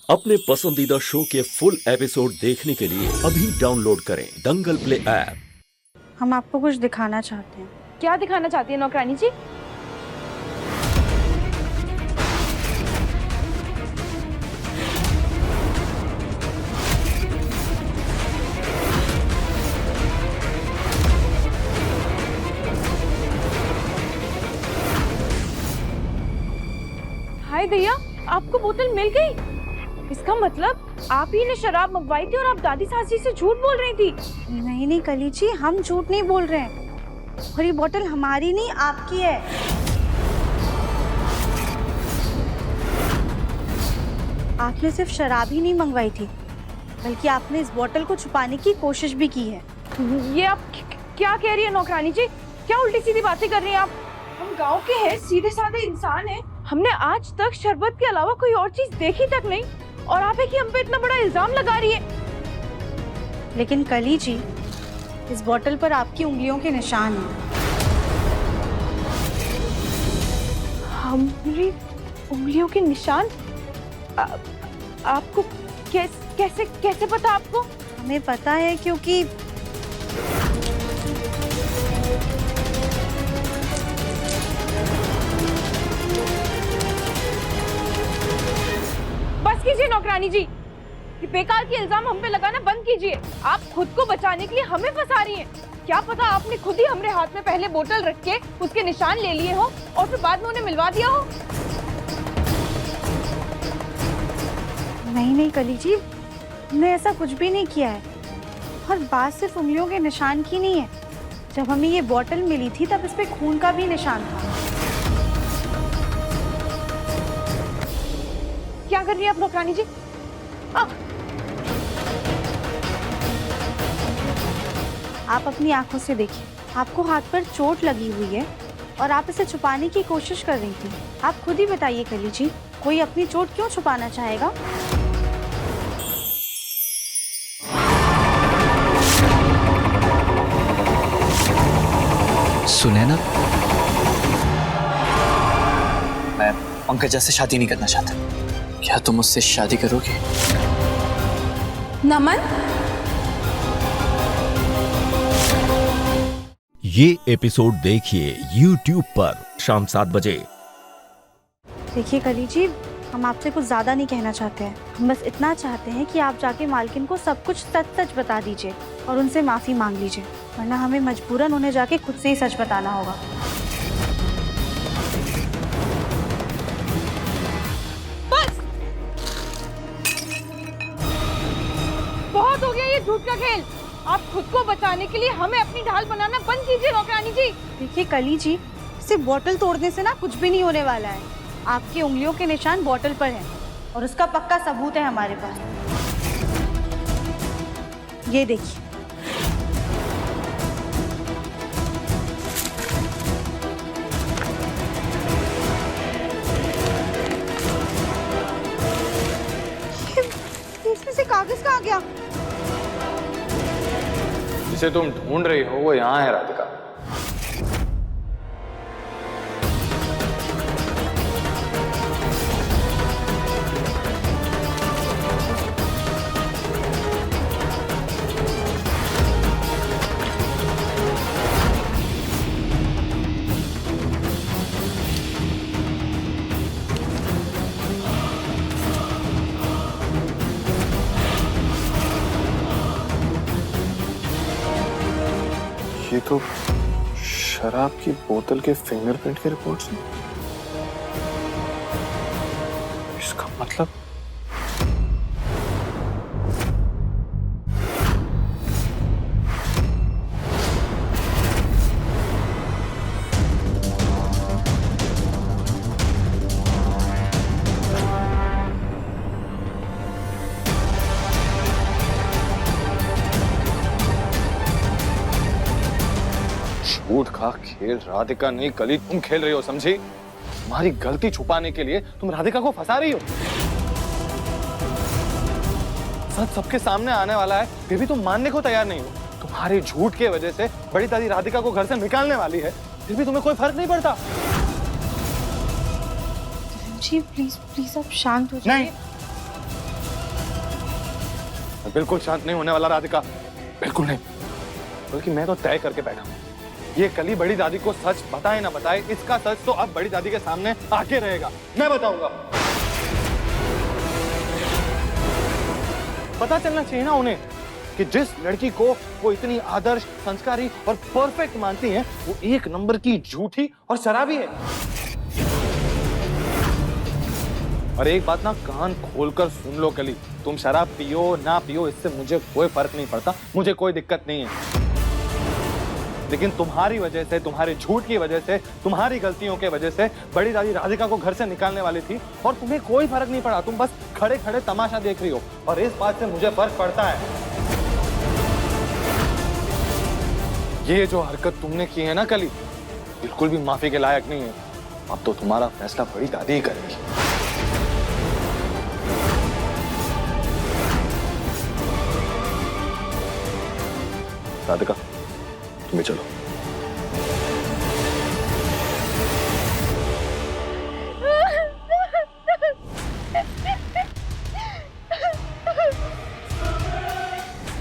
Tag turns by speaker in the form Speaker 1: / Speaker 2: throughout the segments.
Speaker 1: अपने पसंदीदा शो के फुल एपिसोड देखने के लिए अभी डाउनलोड करें दंगल प्ले ऐप।
Speaker 2: हम आपको कुछ दिखाना चाहते हैं।
Speaker 3: क्या दिखाना चाहती है नौकरानी जी? हाय भैया, आपको बोतल मिल गई? इसका मतलब आप ही ने शराब मंगवाई थी और आप दादी सासी से झूठ बोल रही थी।
Speaker 2: नहीं नहीं कली जी, हम झूठ नहीं बोल रहे हैं और ये बोतल हमारी नहीं आपकी है। आपने सिर्फ शराब ही नहीं मंगवाई थी बल्कि आपने इस बोतल को छुपाने की कोशिश भी की है।
Speaker 3: ये आप क्या कह रही है नौकरानी जी? क्या उल्टी सीधी बातें कर रही हैं आप? हम गांव के हैं, सीधे साधे इंसान हैं। हमने आज तक शरबत के अलावा कोई और चीज देखी तक नहीं और आप है कि हम पे इतना बड़ा इल्जाम लगा रही है।
Speaker 2: लेकिन कली जी, इस बोतल पर आपकी उंगलियों के निशान हैं।
Speaker 3: हमारी उंगलियों के निशान? आपको कैसे पता आपको?
Speaker 2: हमें पता है क्योंकि
Speaker 3: बस कीजिए नौकरानी जी, ये बेकार के इल्जाम हम पे लगाना बंद कीजिए। आप खुद को बचाने के लिए हमें फंसा रही हैं। क्या पता आपने खुद ही हमारे हाथ में पहले बोतल रख के उसके निशान ले लिए हो और फिर बाद में उन्हें मिलवा दिया हो।
Speaker 2: नहीं कली जी, हमने ऐसा कुछ भी नहीं किया है और बात सिर्फ उंगलियों के निशान की नहीं है। जब हमें ये बोतल मिली थी तब इस पे खून का भी निशान था।
Speaker 3: क्या कर रही है आप नौकरानी जी?
Speaker 2: आप अपनी आंखों से देखिए, आपको हाथ पर चोट लगी हुई है और आप इसे छुपाने की कोशिश कर रही थी। आप खुद ही बताइए कली जी, कोई अपनी चोट क्यों छुपाना चाहेगा?
Speaker 4: सुने ना, मैं पंकजा से शादी नहीं करना चाहता। क्या तुम मुझसे शादी करोगे?
Speaker 3: नमन,
Speaker 1: ये एपिसोड देखिए YouTube पर शाम 7 बजे।
Speaker 2: देखिए कली जी, हम आपसे कुछ ज्यादा नहीं कहना चाहते हैं। हम बस इतना चाहते हैं कि आप जाके मालकिन को सब कुछ सच सच बता दीजिए और उनसे माफी मांग लीजिए, वरना हमें मजबूरन उन्हें जाके खुद से ही सच बताना होगा।
Speaker 3: बस बहुत हो गया ये झूठ का खेल। आप खुद को बचाने के लिए हमें अपनी ढाल बनाना बंद कीजिए नौकरानी जी।
Speaker 2: देखिए कली जी, सिर्फ बोतल तोड़ने से ना कुछ भी नहीं होने वाला है। आपकी उंगलियों के निशान बोतल पर हैं और उसका पक्का सबूत है हमारे पास। ये देखिए। इसमें से कागज कहाँ गया?
Speaker 5: जिसे तुम ढूंढ रही हो वो यहाँ है राधिका। ये तो शराब की बोतल के फिंगरप्रिंट के रिपोर्ट्स हैं। इसका मतलब झूठ का खेल राधिका नहीं कली तुम खेल रही हो, समझी? तुम्हारी गलती छुपाने के लिए तुम राधिका को फंसा रही हो। सच सबके सामने आने वाला है फिर भी तुम मानने को तैयार नहीं हो। तुम्हारी झूठ की वजह से बड़ी दादी राधिका को घर से निकालने वाली है, फिर भी तुम्हें कोई फर्क नहीं पड़ता।
Speaker 2: जी प्लीज प्लीज आप शांत हो जाइए।
Speaker 5: नहीं, बिल्कुल शांत नहीं होने वाला राधिका, बिल्कुल नहीं। बल्कि मैं तो तय करके बैठा हूँ, ये कली बड़ी दादी को सच बताए ना बताए, इसका सच तो अब बड़ी दादी के सामने आके रहेगा। मैं बताऊंगा। पता चलना चाहिए ना उन्हें कि जिस लड़की को वो इतनी आदर्श, संस्कारी और परफेक्ट मानती हैं, वो एक नंबर की झूठी और शराबी है। और एक बात ना कान खोलकर सुन लो कली, तुम शराब पियो ना पियो इससे मुझे कोई फर्क नहीं पड़ता, मुझे कोई दिक्कत नहीं है। लेकिन तुम्हारी वजह से, तुम्हारे झूठ की वजह से, तुम्हारी गलतियों के वजह से बड़ी दादी राधिका को घर से निकालने वाली थी और तुम्हें कोई फर्क नहीं पड़ा। तुम बस खड़े खड़े तमाशा देख रही हो और इस बात से मुझे फर्क पड़ता है। ये जो हरकत तुमने की है ना कली, बिल्कुल भी माफी के लायक नहीं है। अब तो तुम्हारा फैसला बड़ी दादी ही करेगी। राधिका, तुम्हें चलो।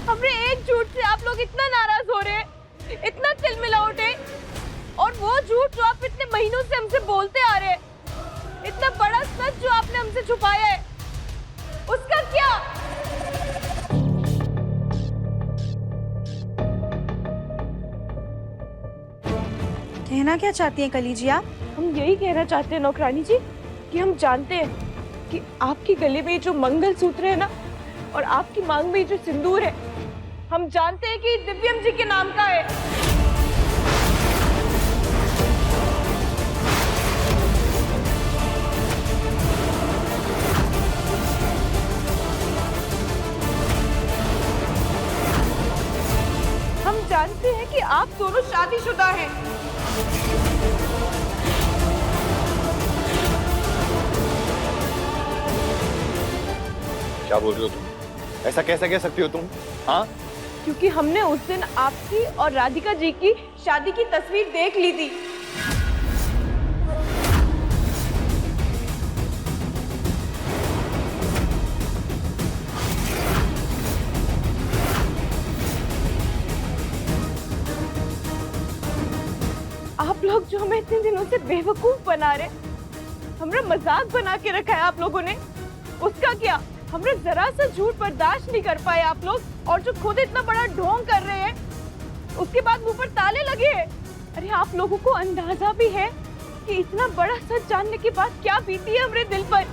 Speaker 3: हमने एक झूठ से आप लोग इतना नाराज हो रहे हैं, इतना तिलमिला उठे, और वो झूठ जो आप इतने महीनों से हमसे बोलते आ रहे हैं, इतना बड़ा सच जो आपने हमसे छुपाया है, उसका क्या?
Speaker 2: कहना क्या चाहती हैं कली जी आप?
Speaker 3: हम यही कहना चाहते हैं नौकरानी जी कि हम जानते हैं कि आपकी गले में जो मंगलसूत्र है ना, और आपकी मांग में जो सिंदूर है, हम जानते हैं कि दिव्यम जी के नाम का है। हम जानते हैं कि आप दोनों शादीशुदा हैं।
Speaker 5: क्या बोल रही हो तुम? ऐसा कैसे कह सकती हो तुम? हाँ,
Speaker 3: क्योंकि हमने उस दिन आपकी और राधिका जी की शादी की तस्वीर देख ली थी। आप लोग जो हमें इतने दिनों से बेवकूफ बना रहे, हमरा मजाक बना के रखा है आप लोगों ने, उसका क्या? हमरा जरा सा झूठ बर्दाश्त नहीं कर पाए आप लोग, और जो खुद इतना बड़ा ढोंग कर रहे हैं, उसके बाद मुंह पर ताले लगे हैं। अरे आप लोगों को अंदाजा भी है कि इतना बड़ा सच जानने के बाद क्या बीती है हमारे दिल पर?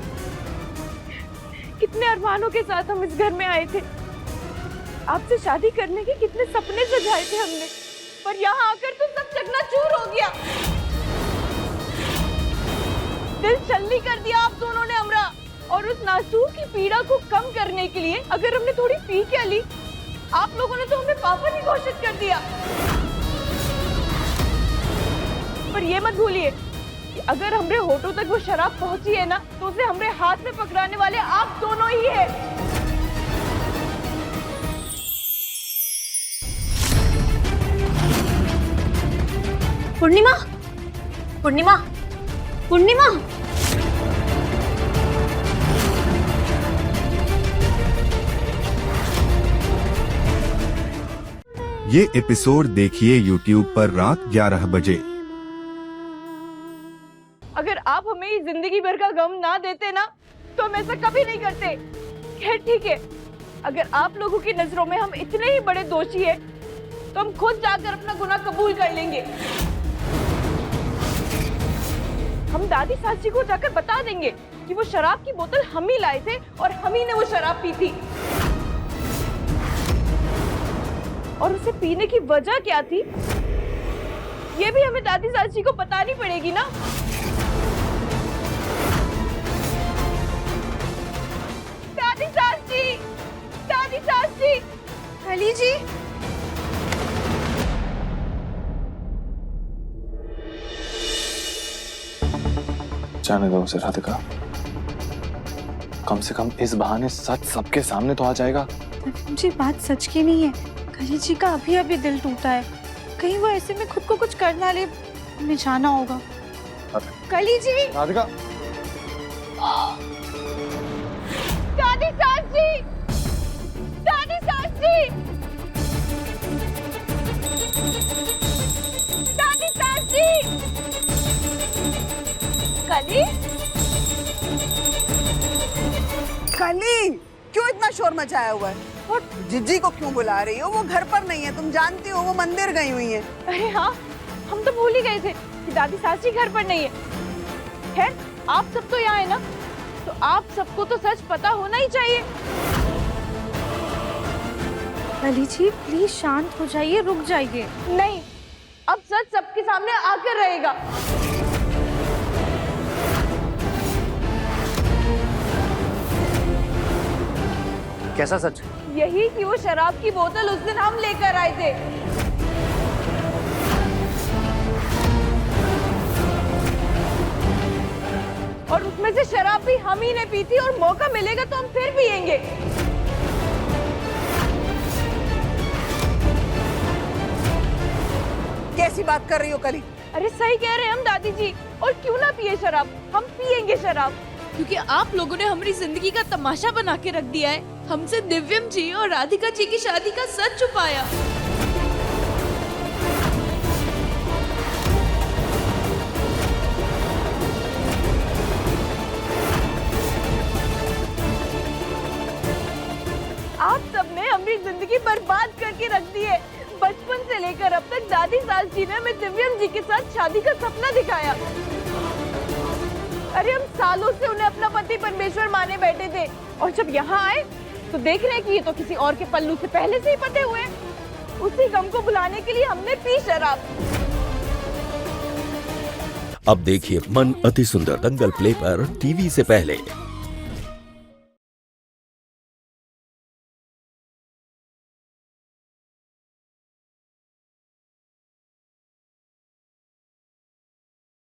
Speaker 3: कितने अरमानों के साथ हम इस घर में आए थे, आपसे शादी करने के कितने सपने सजाए थे हमने, पर यहाँ आकर तो सब चकनाचूर हो गया। दिल छलनी कर दिया आप दोनों ने हमरा, और उस नासूर की पीड़ा को कम करने के लिए अगर हमने थोड़ी पी क्या ली, आप लोगों ने तो हमें पापा ही घोषित कर दिया। पर ये मत भूलिए कि अगर हमरे होठों तक वो शराब पहुंची है ना, तो उसे हमरे हाथ में पकड़ाने वाले आप दोनों ही है।
Speaker 2: पूर्णिमा, पूर्णिमा, पूर्णिमा।
Speaker 6: ये एपिसोड देखिए YouTube पर रात 11 बजे।
Speaker 3: अगर आप हमें ये जिंदगी भर का गम ना देते ना, तो हम ऐसा कभी नहीं करते। खैर ठीक है, अगर आप लोगों की नजरों में हम इतने ही बड़े दोषी हैं, तो हम खुद जाकर अपना गुनाह कबूल कर लेंगे। हम दादी सास जी को जाकर बता देंगे कि वो शराब की बोतल हम ही लाए थे और हम ही ने वो शराब पी थी, और उसे पीने की वजह क्या थी, ये भी हमें दादी सास जी को बतानी पड़ेगी ना। दादी सास जी, दादी सास जी,
Speaker 2: कली जी,
Speaker 5: जाने दो उसे राधिका, कम से कम इस बहाने सच सबके सामने तो आ जाएगा।
Speaker 2: जी बात सच की नहीं है, कली जी का अभी अभी दिल टूटा है, कहीं वो ऐसे में खुद को कुछ कर ना ले, हमें जाना होगा। कली जी,
Speaker 5: राधिका,
Speaker 3: दादी सास जी, दादी
Speaker 7: कली, क्यों इतना शोर मचाया हुआ है? और जिज्जी को क्यों बुला रही हो? वो घर पर नहीं है, तुम जानती हो, वो मंदिर गई हुई है।
Speaker 3: अरे हाँ, हम तो भूल ही गए थे कि दादी सास जी घर पर नहीं है। खैर, आप सब तो यहाँ है ना, तो आप सबको तो सच पता होना ही चाहिए।
Speaker 2: कली जी प्लीज शांत हो जाइए, रुक जाइए।
Speaker 3: नहीं, अब सच सबके सामने आकर रहेगा।
Speaker 8: कैसा सच?
Speaker 3: यही कि वो शराब की बोतल उस दिन हम लेकर आए थे। और उसमें से शराब भी हम ही ने पी थी, और मौका मिलेगा तो हम फिर पिएंगे।
Speaker 7: कैसी बात कर रही हो कली?
Speaker 3: अरे सही कह रहे हैं हम दादी जी, और क्यों ना पिए शराब, हम पिएंगे शराब।
Speaker 9: क्योंकि आप लोगों ने हमारी जिंदगी का तमाशा बना के रख दिया है। हमसे दिव्यम जी और राधिका जी की शादी का सच छुपाया।
Speaker 3: आप सबने हमारी जिंदगी बर्बाद करके रख दी है। बचपन से लेकर अब तक दादी सास जी ने हमें दिव्यम जी के साथ शादी का सपना दिखाया। अरे हम सालों से उन्हें अपना पति परमेश्वर माने बैठे थे, और जब यहाँ आए तो देख रहे हैं कि ये तो किसी और के पल्लू से पहले से ही पटे हुए हैं। उसी गम को भुलाने के लिए हमने पी शराब।
Speaker 1: अब देखिए मन अति सुंदर दंगल प्ले पर टीवी से पहले।